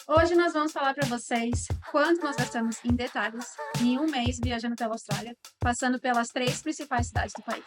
Hoje nós vamos falar para vocês quanto nós gastamos em detalhes em um mês viajando pela Austrália, passando pelas 3 principais cidades do país.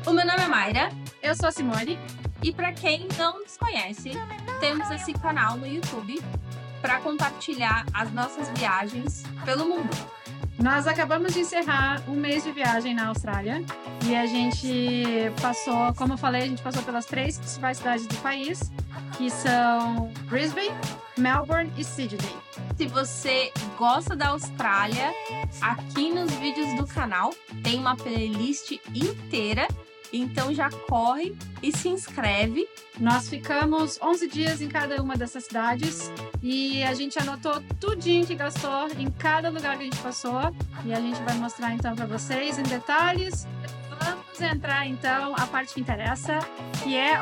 O meu nome é Mayra Eu sou a Simone. e para quem não nos conhece, temos esse canal no YouTube para compartilhar as nossas viagens pelo mundo. Nós acabamos de encerrar um mês de viagem na Austrália e a gente passou, como eu falei, a gente passou pelas 3 principais cidades do país, que são Brisbane, Melbourne e Sydney. Se você gosta da Austrália, aqui nos vídeos do canal tem uma playlist inteira, então já corre e se inscreve. Nós ficamos 11 dias em cada uma dessas cidades e a gente anotou tudinho que gastou em cada lugar que a gente passou e a gente vai mostrar então para vocês em detalhes. Vamos entrar então a parte que interessa, que é,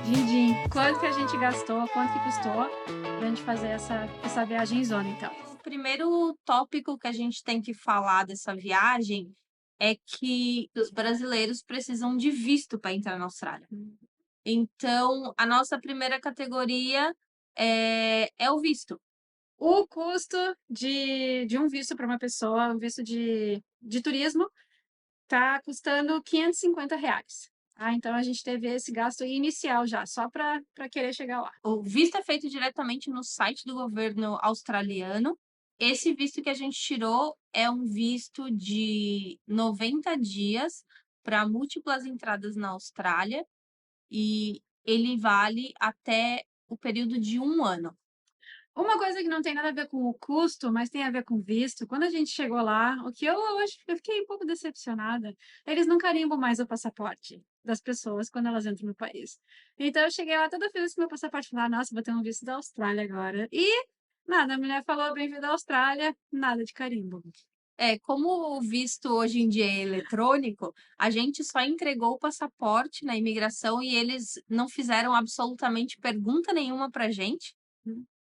din-din, quanto que a gente gastou, quanto que custou pra gente fazer essa viagem em zona então. O primeiro tópico que a gente tem que falar dessa viagem é que os brasileiros precisam de visto para entrar na Austrália. Então, a nossa primeira categoria é o visto. O custo de um visto para uma pessoa, um visto de turismo, tá custando R$ 550. Então a gente teve esse gasto inicial já, só para querer chegar lá. O visto é feito diretamente no site do governo australiano. Esse visto que a gente tirou é um visto de 90 dias para múltiplas entradas na Austrália e ele vale até o período de 1 ano. Uma coisa que não tem nada a ver com o custo, mas tem a ver com o visto, quando a gente chegou lá, o que eu acho que eu fiquei um pouco decepcionada, eles não carimbam mais o passaporte das pessoas quando elas entram no país. Então eu cheguei lá toda feliz com meu passaporte, falei, nossa, vou ter um visto da Austrália agora. E nada, a mulher falou, bem-vindo à Austrália, nada de carimbo. Como o visto hoje em dia é eletrônico, a gente só entregou o passaporte na imigração e eles não fizeram absolutamente pergunta nenhuma pra gente.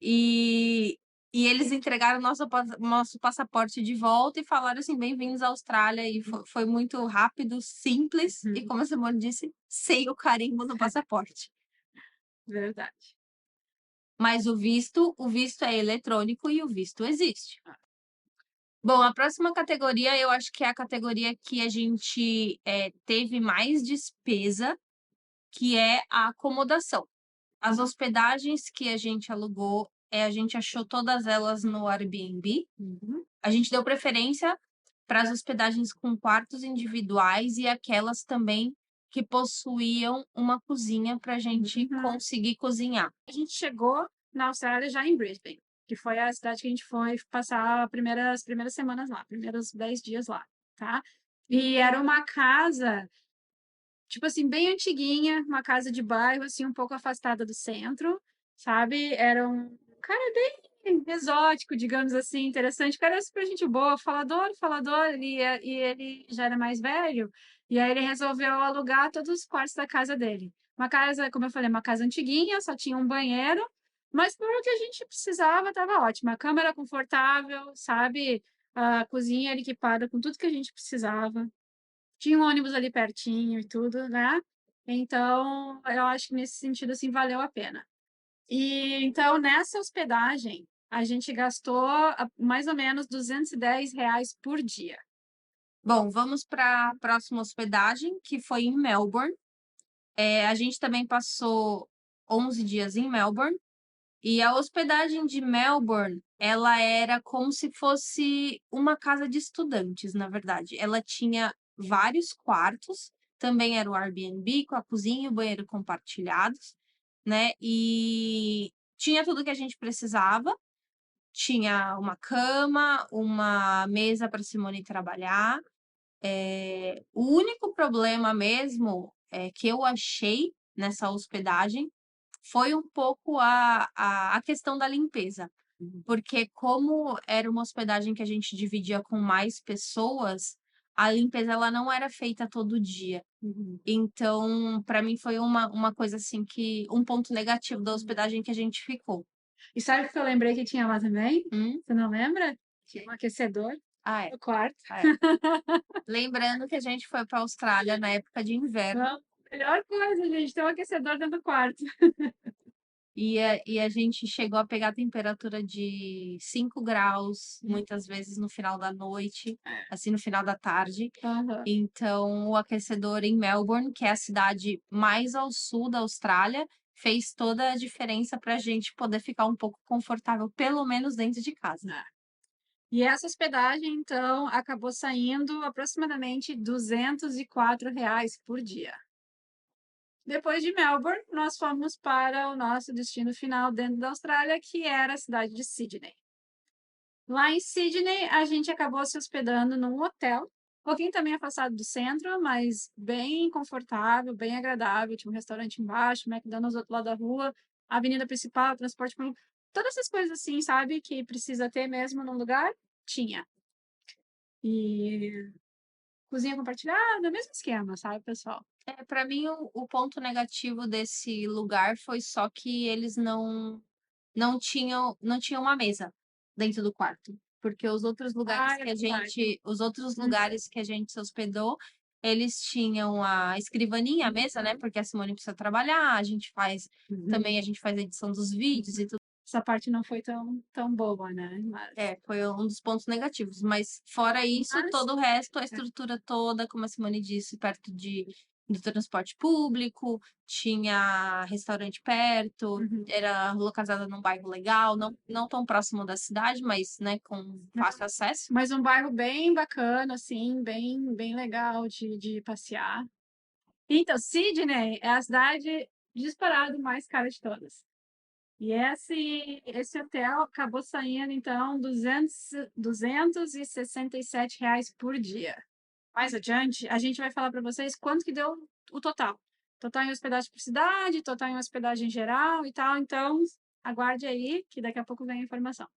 E, e eles entregaram nosso passaporte de volta e falaram assim, bem-vindos à Austrália. E foi muito rápido, simples e, como a Simone disse, sem o carimbo no passaporte. Verdade. Mas o visto é eletrônico e o visto existe. Bom, a próxima categoria eu acho que é a categoria que a gente teve mais despesa, que é a acomodação. As hospedagens que a gente alugou, a gente achou todas elas no Airbnb. A gente deu preferência para as hospedagens com quartos individuais e aquelas também que possuíam uma cozinha para a gente conseguir cozinhar. A gente chegou na Austrália já em Brisbane, que foi a cidade que a gente foi passar as primeiras semanas lá, primeiros 10 dias lá, tá? E era uma casa, tipo assim, bem antiguinha, uma casa de bairro, assim, um pouco afastada do centro, sabe? Era um cara bem exótico, digamos assim, interessante. O cara era super gente boa, falador, e ele já era mais velho, e aí ele resolveu alugar todos os quartos da casa dele. Uma casa, como eu falei, uma casa antiguinha, só tinha um banheiro, mas por o que a gente precisava, estava ótimo. A cama era confortável, sabe? A cozinha era equipada com tudo que a gente precisava. Tinha um ônibus ali pertinho e tudo, né? Então, eu acho que nesse sentido, assim, valeu a pena. E então, nessa hospedagem, a gente gastou mais ou menos R$ 210 por dia. Bom, vamos para a próxima hospedagem, que foi em Melbourne. A gente também passou 11 dias em Melbourne. E a hospedagem de Melbourne, ela era como se fosse uma casa de estudantes, na verdade. Ela tinha vários quartos, também era o Airbnb, com a cozinha e o banheiro compartilhados, né? E tinha tudo que a gente precisava. tinha uma cama, uma mesa para Simone trabalhar. O único problema mesmo que eu achei nessa hospedagem foi um pouco a questão da limpeza. Porque como era uma hospedagem que a gente dividia com mais pessoas, a limpeza ela não era feita todo dia. Então, para mim foi uma coisa assim que um ponto negativo da hospedagem que a gente ficou. E sabe o que eu lembrei que tinha lá também? Você não lembra? Tinha um aquecedor Ah, é. no quarto. Lembrando que a gente foi para a Austrália na época de inverno. Não, melhor coisa, gente, ter um aquecedor dentro do quarto. E a gente chegou a pegar a temperatura de 5 graus, muitas vezes no final da noite, assim, no final da tarde. Aham. Então, o aquecedor em Melbourne, que é a cidade mais ao sul da Austrália, fez toda a diferença para a gente poder ficar um pouco confortável, pelo menos dentro de casa. E essa hospedagem, então, acabou saindo aproximadamente R$ 204 por dia. Depois de Melbourne, nós fomos para o nosso destino final dentro da Austrália, que era a cidade de Sydney. Lá em Sydney, a gente acabou se hospedando num hotel, um pouquinho também afastado do centro, mas bem confortável, bem agradável. Tinha um restaurante embaixo, McDonald's do outro lado da rua, a avenida principal, transporte público, todas essas coisas assim, sabe, que precisa ter mesmo num lugar, tinha. E cozinha compartilhada, mesmo esquema, sabe, pessoal? Para mim, o ponto negativo desse lugar foi só que eles não tinham uma mesa dentro do quarto, porque os outros lugares É que a verdade. lugares que a gente se hospedou, eles tinham a escrivaninha, a mesa, né? Porque a Simone precisa trabalhar, também a gente faz a edição dos vídeos e tudo. Essa parte não foi tão boa, né? Foi um dos pontos negativos, mas fora isso, Mas todo o resto, a estrutura toda, como a Simone disse, perto do transporte público, tinha restaurante perto, era localizada num bairro legal, não tão próximo da cidade, mas, né, com fácil acesso. Mas um bairro bem bacana, assim, bem legal de passear. Então, Sydney é a cidade disparado mais cara de todas. E esse hotel acabou saindo, então, R$ 267 por dia. Mais adiante, a gente vai falar para vocês quanto que deu o total. Total em hospedagem por cidade, total em hospedagem geral e tal. Então, aguarde aí, que daqui a pouco vem a informação.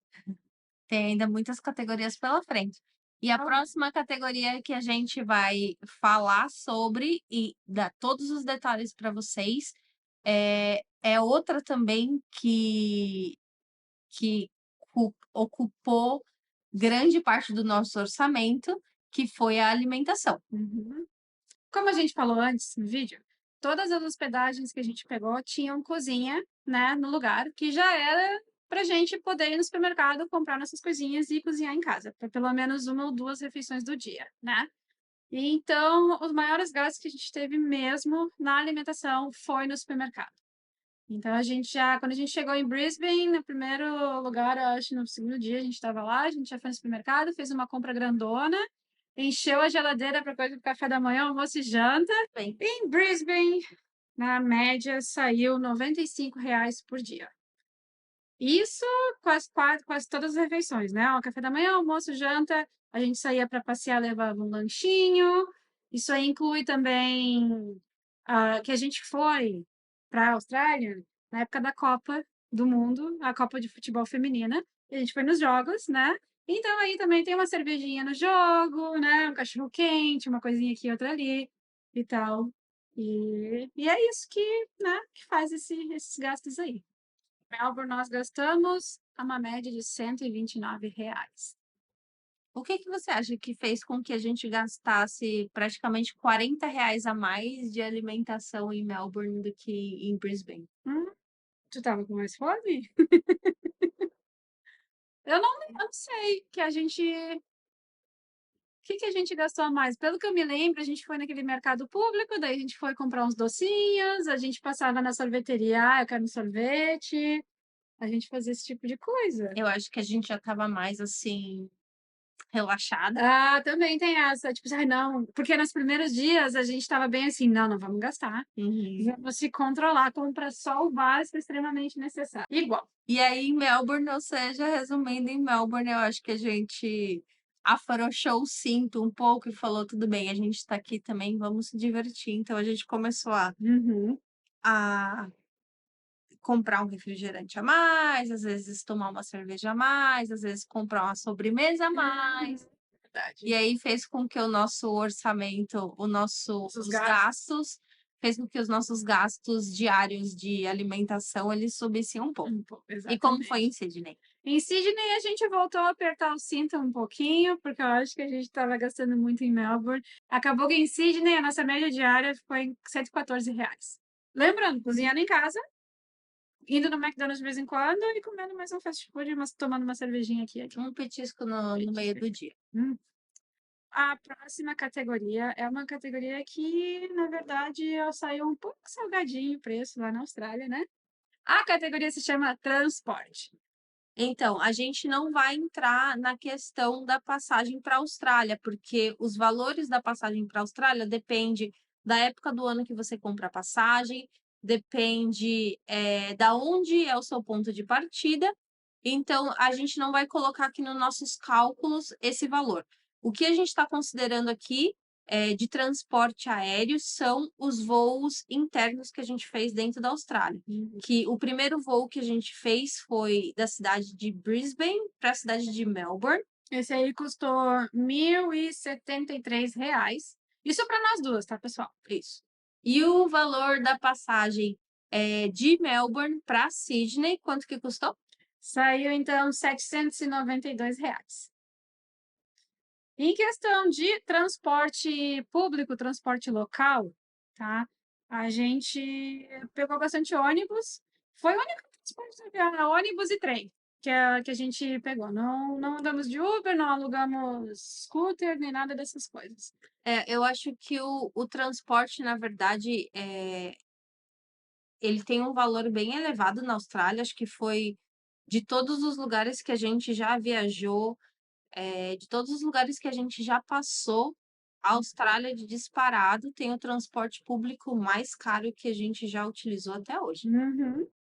Tem ainda muitas categorias pela frente. E a próxima categoria que a gente vai falar sobre e dar todos os detalhes para vocês é outra também que ocupou grande parte do nosso orçamento, que foi a alimentação. Como a gente falou antes no vídeo, todas as hospedagens que a gente pegou tinham cozinha, né, no lugar, que já era para a gente poder ir no supermercado, comprar nossas coisinhas e cozinhar em casa, para pelo menos uma ou duas refeições do dia, né? E então, os maiores gastos que a gente teve mesmo na alimentação foi no supermercado. Então, quando a gente chegou em Brisbane, no primeiro lugar, eu acho, no segundo dia, a gente estava lá, a gente já foi no supermercado, fez uma compra grandona, encheu a geladeira para coisa do café da manhã, almoço e janta. Bem, Em Brisbane, na média, saiu R$ 95 por dia. Isso quase todas as refeições, né? O café da manhã, almoço, janta, a gente saía para passear, levava um lanchinho. Isso aí inclui também que a gente foi para a Austrália na época da Copa do Mundo, a Copa de Futebol Feminina. E a gente foi nos jogos, né? Então aí também tem uma cervejinha no jogo, né? Um cachorro quente, uma coisinha aqui, outra ali e tal. E é isso né, que faz esses gastos aí. Melbourne, nós gastamos uma média de R$ 129. o que que você acha que fez com que a gente gastasse praticamente R$ 40 a mais de alimentação em Melbourne do que em Brisbane? Tu tava com mais fome? Eu não sei que a gente. O que a gente gastou a mais? Pelo que eu me lembro, a gente foi naquele mercado público, daí a gente foi comprar uns docinhos, a gente passava na sorveteria, eu quero um sorvete, a gente fazia esse tipo de coisa. Eu acho que a gente já estava mais assim relaxada. Ah, também tem essa, tipo, ai, não, porque nos primeiros dias a gente tava bem assim, não, não vamos gastar, vamos se controlar, compra só o básico extremamente necessário. Igual. E aí, em Melbourne, ou seja, resumindo, em Melbourne, eu acho que a gente afrouxou o cinto um pouco e falou, tudo bem, a gente tá aqui também, vamos se divertir. Então, a gente começou a comprar um refrigerante a mais, às vezes tomar uma cerveja a mais, às vezes comprar uma sobremesa a mais. Verdade. E aí fez com que o nosso orçamento, os gastos, fez com que os nossos gastos diários de alimentação, eles subissem um pouco. E como foi em Sydney? Em Sydney, a gente voltou a apertar o cinto um pouquinho, porque eu acho que a gente estava gastando muito em Melbourne. Acabou que em Sydney, a nossa média diária foi em R$ 114. Lembrando, cozinhando em casa, indo no McDonald's de vez em quando e comendo mais um fast food, mas tomando uma cervejinha aqui. Um petisco no meio do dia. A próxima categoria é uma categoria que, na verdade, saiu um pouco salgadinho o preço lá na Austrália, né? A categoria se chama transporte. Então, a gente não vai entrar na questão da passagem para a Austrália, porque os valores da passagem para a Austrália depende da época do ano que você compra a passagem, depende da onde é o seu ponto de partida. Então, a gente não vai colocar aqui nos nossos cálculos esse valor. O que a gente está considerando aqui de transporte aéreo são os voos internos que a gente fez dentro da Austrália. Que o primeiro voo que a gente fez foi da cidade de Brisbane para a cidade de Melbourne. Esse aí custou R$ 1.073. Isso para nós duas, tá, pessoal? Isso. E o valor da passagem de Melbourne para Sydney, quanto que custou? Saiu, então, R$ 792. Em questão de transporte público, transporte local, tá? A gente pegou bastante ônibus. Foi o único transporte, ônibus e trem que a gente pegou. Não andamos de Uber, não alugamos scooter, nem nada dessas coisas. Eu acho que o transporte, na verdade, ele tem um valor bem elevado na Austrália. Acho que foi de todos os lugares que a gente já viajou, de todos os lugares que a gente já passou, a Austrália de disparado tem o transporte público mais caro que a gente já utilizou até hoje.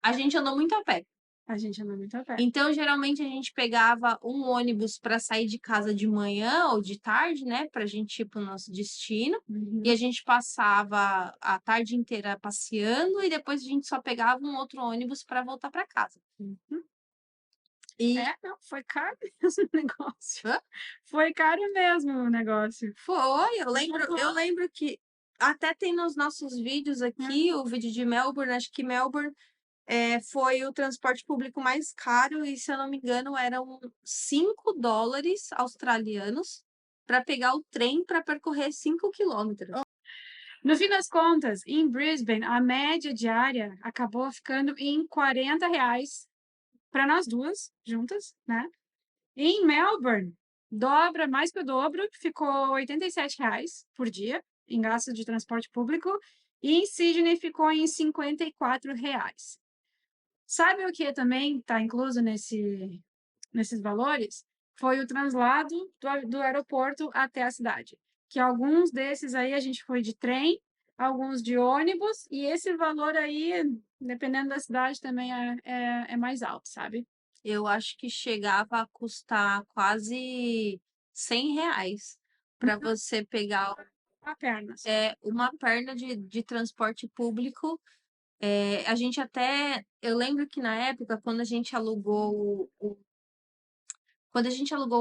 A gente andou muito a pé. A gente andou muito a pé. Então, geralmente, a gente pegava um ônibus para sair de casa de manhã ou de tarde, né? Para a gente ir para o nosso destino. E a gente passava a tarde inteira passeando e depois a gente só pegava um outro ônibus para voltar para casa. E não, foi caro mesmo o negócio. Hã? Foi caro mesmo o negócio. Foi, eu lembro que até tem nos nossos vídeos aqui, o vídeo de Melbourne, acho que Melbourne foi o transporte público mais caro e, se eu não me engano, eram $5 australianos para pegar o trem para percorrer 5 quilômetros. No fim das contas, em Brisbane, a média diária acabou ficando em R$ 40 para nós duas juntas, né? Em Melbourne, dobra, mais que o dobro, ficou R$ 87 por dia em gastos de transporte público. E em Sydney ficou em R$ 54. Sabe o que também está incluso nesses valores? Foi o translado do aeroporto até a cidade. Que alguns desses aí a gente foi de trem, alguns de ônibus, e esse valor aí, dependendo da cidade, também é mais alto, sabe? Eu acho que chegava a custar quase R$ 100 para você pegar A perna. uma perna de transporte público. A gente eu lembro que na época, quando a gente alugou o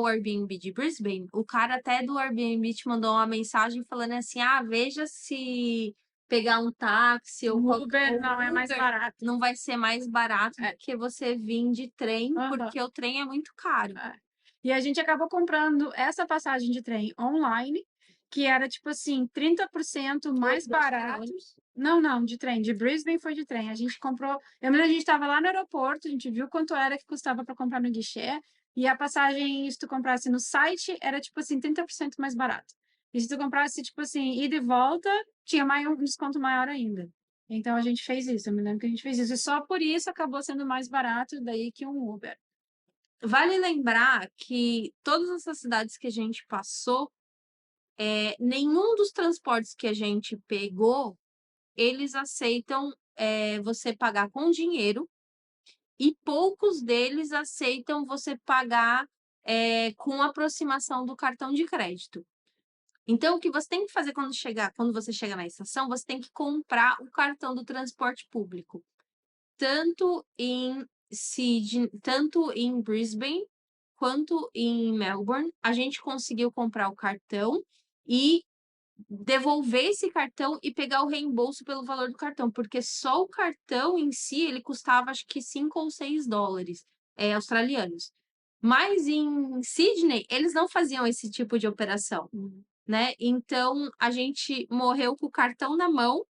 Airbnb de Brisbane, o cara até do Airbnb te mandou uma mensagem falando assim: veja se pegar um táxi ou Uber não é mais barato. Não vai ser mais barato do que você vir de trem, porque o trem é muito caro. E a gente acabou comprando essa passagem de trem online, que era tipo assim, 30% mais barato. Não, de trem. De Brisbane foi de trem. A gente comprou. Eu lembro que a gente estava lá no aeroporto, a gente viu quanto era que custava para comprar no guichê. E a passagem, se tu comprasse no site, era tipo assim, 30% mais barato. E se tu comprasse, tipo assim, ida e volta, tinha um desconto maior ainda. Então a gente fez isso. Eu me lembro que a gente fez isso. E só por isso acabou sendo mais barato daí que um Uber. Vale lembrar que todas essas cidades que a gente passou, nenhum dos transportes que a gente pegou, eles aceitam você pagar com dinheiro e poucos deles aceitam você pagar com aproximação do cartão de crédito. Então, o que você tem que fazer quando você chega na estação, você tem que comprar o cartão do transporte público, tanto em Sydney, tanto em Brisbane quanto em Melbourne. A gente conseguiu comprar o cartão e devolver esse cartão e pegar o reembolso pelo valor do cartão, porque só o cartão em si ele custava acho que 5 ou 6 dólares australianos. Mas em Sydney eles não faziam esse tipo de operação, né? Então a gente morreu com o cartão na mão,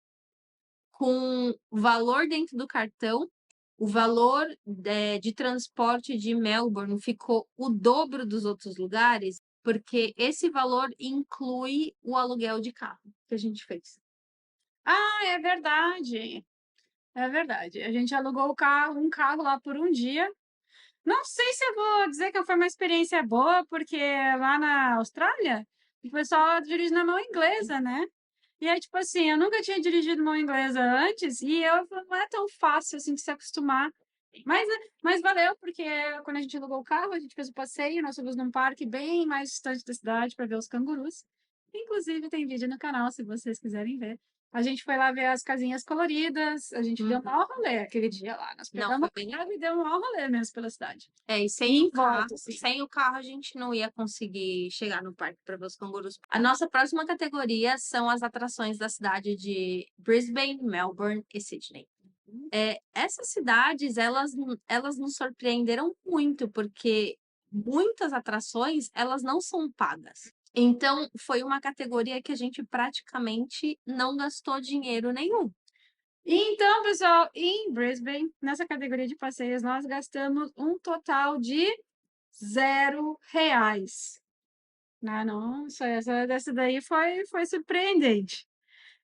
com valor dentro do cartão. O valor de transporte de Melbourne ficou o dobro dos outros lugares, porque esse valor inclui o aluguel de carro que a gente fez. Ah, é verdade. É verdade. A gente alugou um carro lá por um dia. Não sei se eu vou dizer que foi uma experiência boa, porque lá na Austrália, o pessoal dirige na mão inglesa, né? E aí, tipo assim, eu nunca tinha dirigido mão inglesa antes, e não é tão fácil assim de se acostumar. Mas, mas valeu, porque quando a gente alugou o carro, a gente fez o passeio, nós fomos num parque bem mais distante da cidade para ver os cangurus. Inclusive, tem vídeo no canal, se vocês quiserem ver. A gente foi lá ver as casinhas coloridas, a gente deu um maior rolê aquele dia lá. Nós Não, pegamos foi o bem. carro e deu um maior rolê mesmo pela cidade. E E em volta, assim. sem o carro a gente não ia conseguir chegar no parque para ver os cangurus. A nossa próxima categoria são as atrações da cidade de Brisbane, Melbourne e Sydney. Essas cidades, elas nos surpreenderam muito, porque muitas atrações, elas não são pagas. Então, foi uma categoria que a gente praticamente não gastou dinheiro nenhum. Então, pessoal, em Brisbane, nessa categoria de passeios, nós gastamos um total de R$ 0. Não, dessa daí foi surpreendente.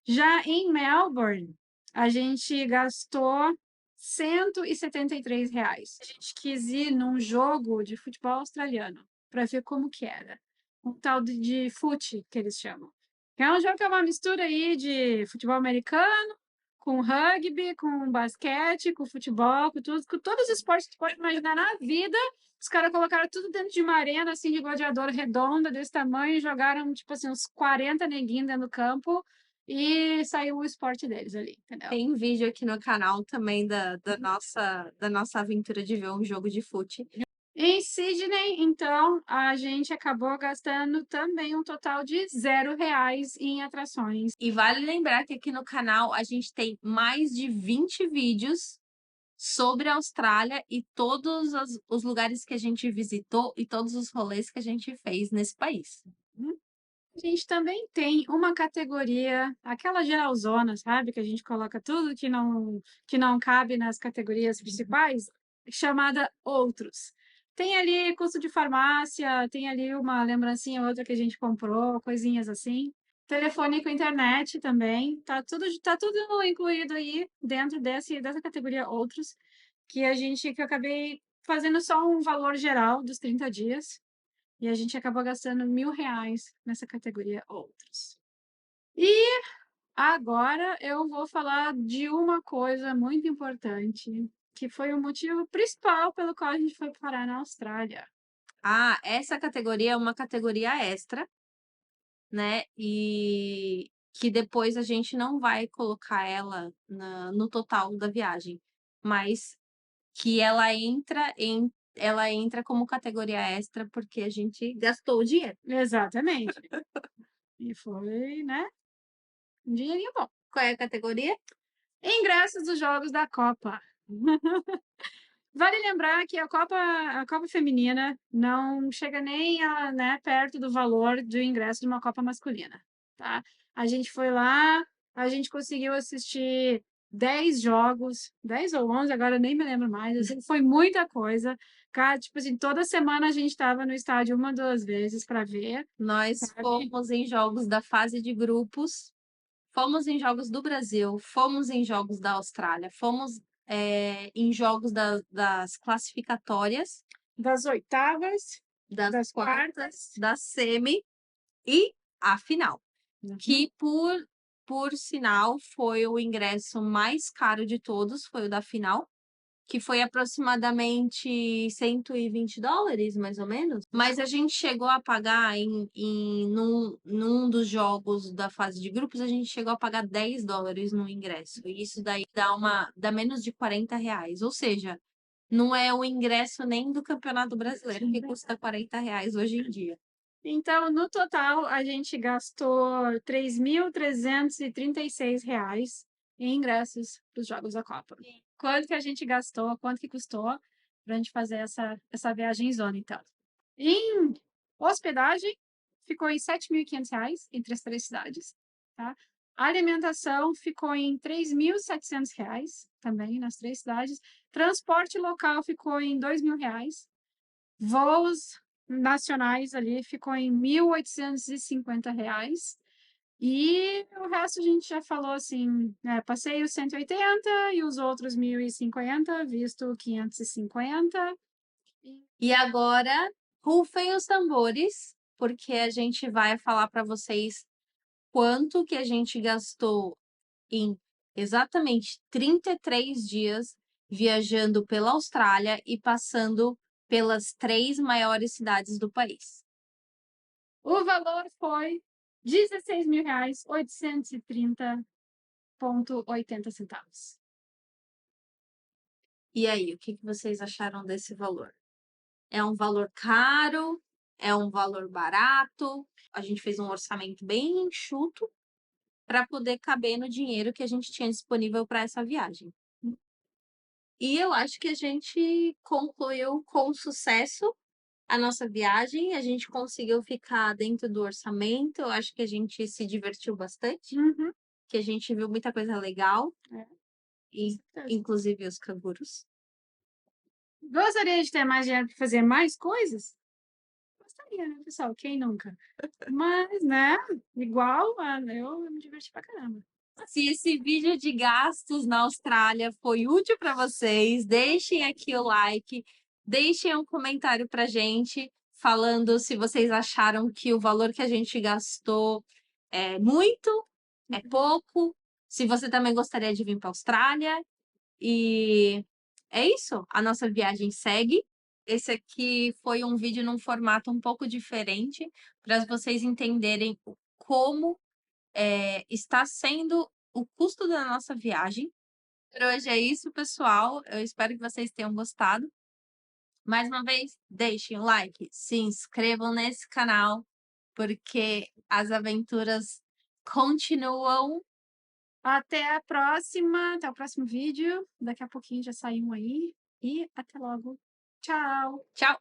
Já em Melbourne, a gente gastou R$ 173. A gente quis ir num jogo de futebol australiano para ver como que era. Um tal de footy, que eles chamam. É um jogo que é uma mistura aí de futebol americano, com rugby, com basquete, com futebol, com todos os esportes que tu pode imaginar na vida. Os caras colocaram tudo dentro de uma arena, assim, de gladiador redonda, desse tamanho, e jogaram, tipo assim, uns 40 neguinhos dentro do campo e saiu o esporte deles ali, entendeu? Tem vídeo aqui no canal também da nossa aventura de ver um jogo de fute. Em Sydney, então, a gente acabou gastando também um total de R$ 0 em atrações. E vale lembrar que aqui no canal a gente tem mais de 20 vídeos sobre a Austrália e todos os lugares que a gente visitou e todos os rolês que a gente fez nesse país. A gente também tem uma categoria, aquela geralzona, sabe? Que a gente coloca tudo que não cabe nas categorias principais, chamada Outros. Tem ali custo de farmácia, tem ali uma lembrancinha ou outra que a gente comprou, coisinhas assim. Telefone com internet também. Tá tudo incluído aí dentro dessa categoria Outros, que eu acabei fazendo só um valor geral dos 30 dias. E a gente acabou gastando R$ 1.000 nessa categoria Outros. E agora eu vou falar de uma coisa muito importante, que foi o motivo principal pelo qual a gente foi parar na Austrália. Essa categoria é uma categoria extra, né? E que depois a gente não vai colocar ela no total da viagem, mas que ela entra como categoria extra porque a gente gastou o dinheiro. Exatamente. E foi, né? Um dinheirinho bom. Qual é a categoria? Ingressos dos Jogos da Copa. Vale lembrar que a Copa Feminina não chega nem né, perto do valor do ingresso de uma Copa masculina, tá? A gente foi lá, a gente conseguiu assistir 10 jogos, 10 ou 11, agora eu nem me lembro mais, assim, foi muita coisa. Cara, tipo assim, toda semana a gente estava no estádio uma, duas vezes para ver. Nós Sabe? fomos em jogos da fase de grupos, fomos em jogos do Brasil, fomos em jogos da Austrália, fomos em jogos das classificatórias. das oitavas, das das quartas, quartas. da semi e a final. Uhum. Que, por sinal, foi o ingresso mais caro de todos, foi o da final, que foi aproximadamente $120, mais ou menos. Mas a gente chegou a pagar num dos jogos da fase de grupos, a gente chegou a pagar $10 no ingresso. E isso daí dá menos de R$ 40. Ou seja, não é o ingresso nem do Campeonato Brasileiro que custa R$ 40 hoje em dia. Então, no total, a gente gastou R$ 3.336 em ingressos para os Jogos da Copa. Quanto que a gente gastou, quanto que custou para a gente fazer essa viagem em zona, então? Em hospedagem, ficou em R$ 7.500 entre as 3 cidades, tá? A alimentação ficou em R$ 3.700 também nas 3 cidades. Transporte local ficou em R$ 2.000. Voos nacionais ali ficou em R$ 1.850. E o resto a gente já falou assim, né, passeio 180 e os outros 1.050, visto 550. E agora, rufem os tambores, porque a gente vai falar para vocês quanto que a gente gastou em exatamente 33 dias viajando pela Austrália e passando pelas 3 maiores cidades do país. O valor foi R$ 16.830,80. E aí, o que vocês acharam desse valor? É um valor caro? É um valor barato? A gente fez um orçamento bem enxuto para poder caber no dinheiro que a gente tinha disponível para essa viagem. E eu acho que a gente concluiu com sucesso a nossa viagem, a gente conseguiu ficar dentro do orçamento, eu acho que a gente se divertiu bastante, Uhum. que a gente viu muita coisa legal, e inclusive os cangurus. Gostaria de ter mais dinheiro para fazer mais coisas? Gostaria, né, pessoal? Quem nunca? Mas, né, igual, eu me diverti pra caramba. Se esse vídeo de gastos na Austrália foi útil para vocês, deixem aqui o like, deixem um comentário para gente falando se vocês acharam que o valor que a gente gastou é muito, é pouco, se você também gostaria de vir para a Austrália. E é isso, a nossa viagem segue. Esse aqui foi um vídeo num formato um pouco diferente, para vocês entenderem como está sendo o custo da nossa viagem. Por hoje é isso, pessoal. Eu espero que vocês tenham gostado. Mais uma vez, deixem o like, se inscrevam nesse canal, porque as aventuras continuam. Até a próxima, até o próximo vídeo. Daqui a pouquinho já sai um aí. E até logo. Tchau! Tchau!